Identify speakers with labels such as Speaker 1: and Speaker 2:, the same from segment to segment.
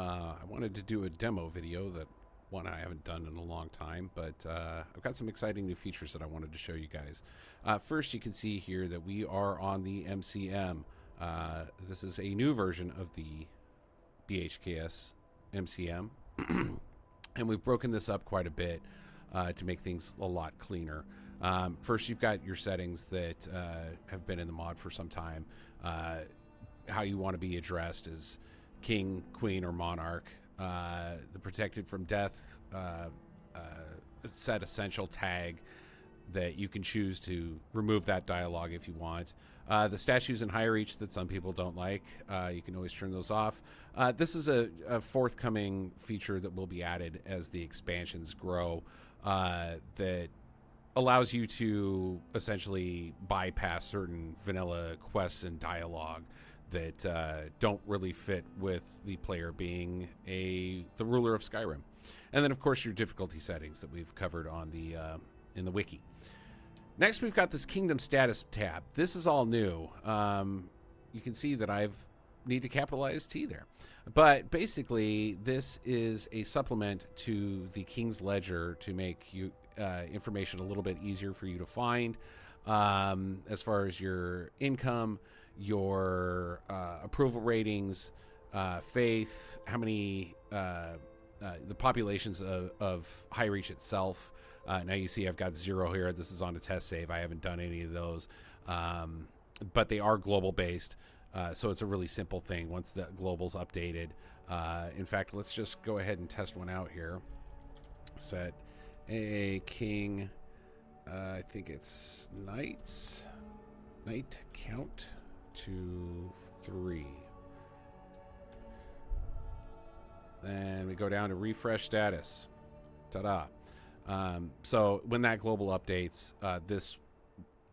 Speaker 1: I wanted to do a demo video that one I haven't done in a long time, but I've got some exciting new features that I wanted to show you guys. First, you can see here that we are on the MCM. This is a new version of the BHKS MCM, and we've broken this up quite a bit to make things a lot cleaner. First, you've got your settings that have been in the mod for some time. How you want to be addressed as king, queen, or monarch. The protected from death set essential tag that you can choose to remove that dialogue if you want. The statues in high reach that some people don't like, you can always turn those off. This is a forthcoming feature that will be added as the expansions grow that allows you to essentially bypass certain vanilla quests and dialogue that don't really fit with the player being the ruler of Skyrim. And then, of course, your difficulty settings that we've covered on the in the wiki. Next, we've got this Kingdom Status tab. This is all new. You can see that I've need to capitalize T there. But basically, this is a supplement to the King's Ledger to make you information a little bit easier for you to find as far as your income, your approval ratings, faith, how many the populations of High Reach itself. Now you see I've got 0 here. This is on a test save. I haven't done any of those, but they are global based, so it's a really simple thing once the global's updated. In fact, let's just go ahead and test one out here. Set a king, I think it's knight count to 3. Then we go down to refresh status. Ta-da. So when that global updates, this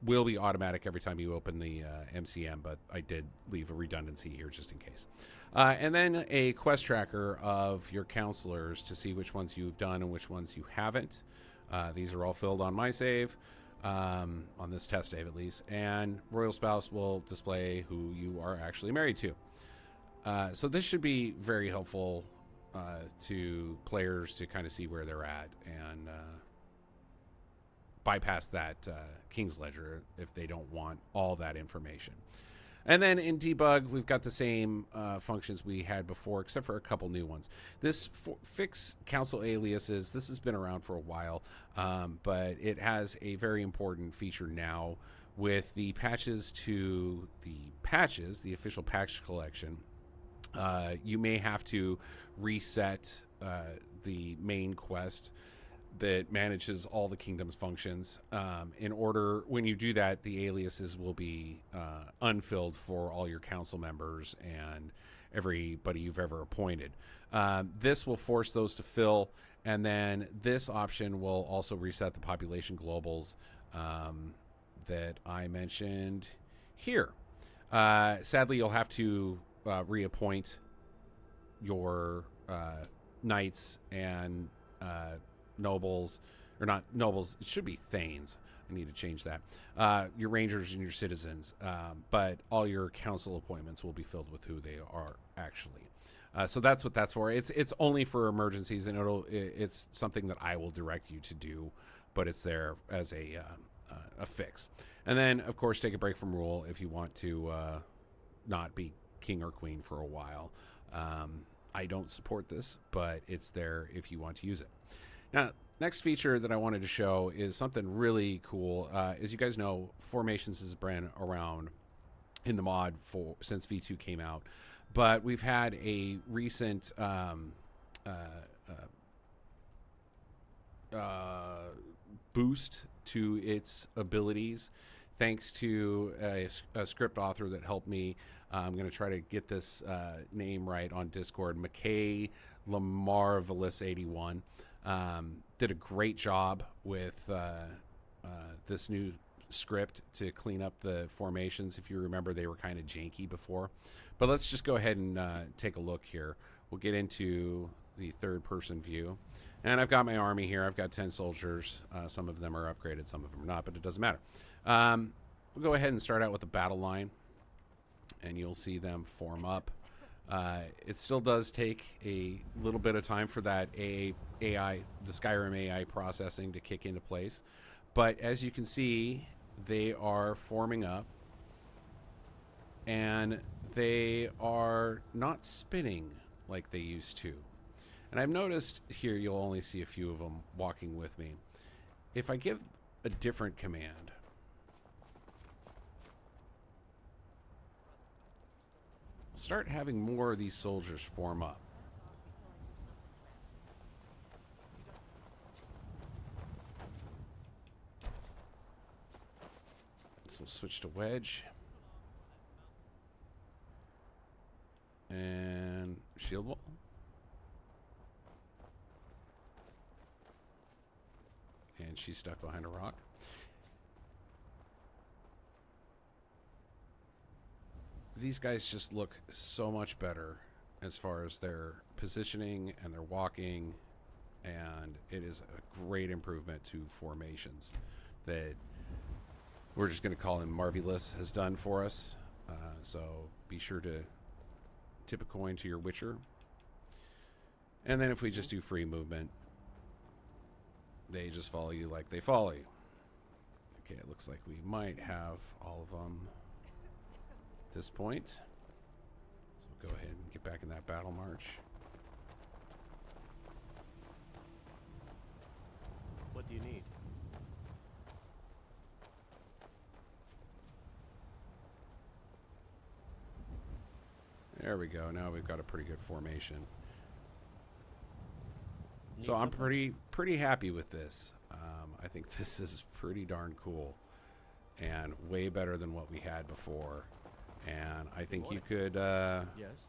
Speaker 1: will be automatic every time you open the MCM, but I did leave a redundancy here just in case. And then a quest tracker of your counselors to see which ones you've done and which ones you haven't. These are all filled on my save, on this test save at least, and Royal Spouse will display who you are actually married to. So this should be very helpful to players to kind of see where they're at and bypass that King's Ledger if they don't want all that information. And then in debug, we've got the same functions we had before, except for a couple new ones. This fix council aliases, this has been around for a while, but it has a very important feature now with the patches to the official patch collection. You may have to reset the main quest that manages all the kingdom's functions. In order, when you do that, the aliases will be unfilled for all your council members and everybody you've ever appointed. This will force those to fill, and then this option will also reset the population globals that I mentioned here. Sadly, you'll have to reappoint your knights and nobles, or not nobles, it should be thanes. I need to change that. Your rangers and your citizens, but all your council appointments will be filled with who they are actually. So that's what that's for. It's only for emergencies, and it's something that I will direct you to do, but it's there as a fix. And then, of course, take a break from rule if you want to not be king or queen for a while. I don't support this, but it's there if you want to use it. Now, next feature that I wanted to show is something really cool. As you guys know, Formations has been around in the mod since V2 came out, but we've had a recent boost to its abilities thanks to a script author that helped me. I'm going to try to get this name right on Discord. McKay Lamarvelous81 did a great job with this new script to clean up the formations. If you remember, they were kind of janky before. But let's just go ahead and take a look here. We'll get into the third-person view. And I've got my army here. I've got 10 soldiers. Some of them are upgraded, some of them are not, but it doesn't matter. We'll go ahead and start out with the battle line, and you'll see them form up. It still does take a little bit of time for that AI, the Skyrim AI processing to kick into place. But as you can see, they are forming up, and they are not spinning like they used to. And I've noticed here you'll only see a few of them walking with me. If I give a different command, start having more of these soldiers form up. So we'll switch to wedge. And shield wall. And she's stuck behind a rock. These guys just look so much better as far as their positioning and their walking, and it is a great improvement to formations that we're just going to call him Marvelous has done for us. So be sure to tip a coin to your Witcher. And then if we just do free movement, they just follow you like they follow you. Okay, it looks like we might have all of them at this point. So we'll go ahead and get back in that battle march.
Speaker 2: What do you need?
Speaker 1: There we go. Now we've got a pretty good formation.
Speaker 2: Need
Speaker 1: So I'm
Speaker 2: something?
Speaker 1: pretty happy with this. I think this is pretty darn cool and way better than what we had before. And I think you could
Speaker 2: Yes.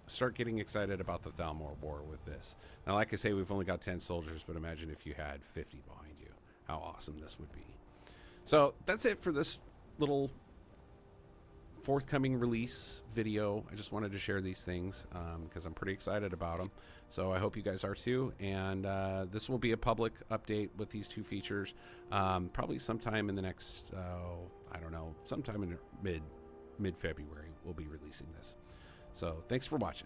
Speaker 1: start getting excited about the Thalmor War with this. Now, like I say, we've only got 10 soldiers, but imagine if you had 50 behind you. How awesome this would be. So that's it for this little forthcoming release video. I just wanted to share these things because I'm pretty excited about them. So I hope you guys are too. And this will be a public update with these two features. Probably sometime in the next, I don't know, sometime in mid-February we'll be releasing this. So thanks for watching.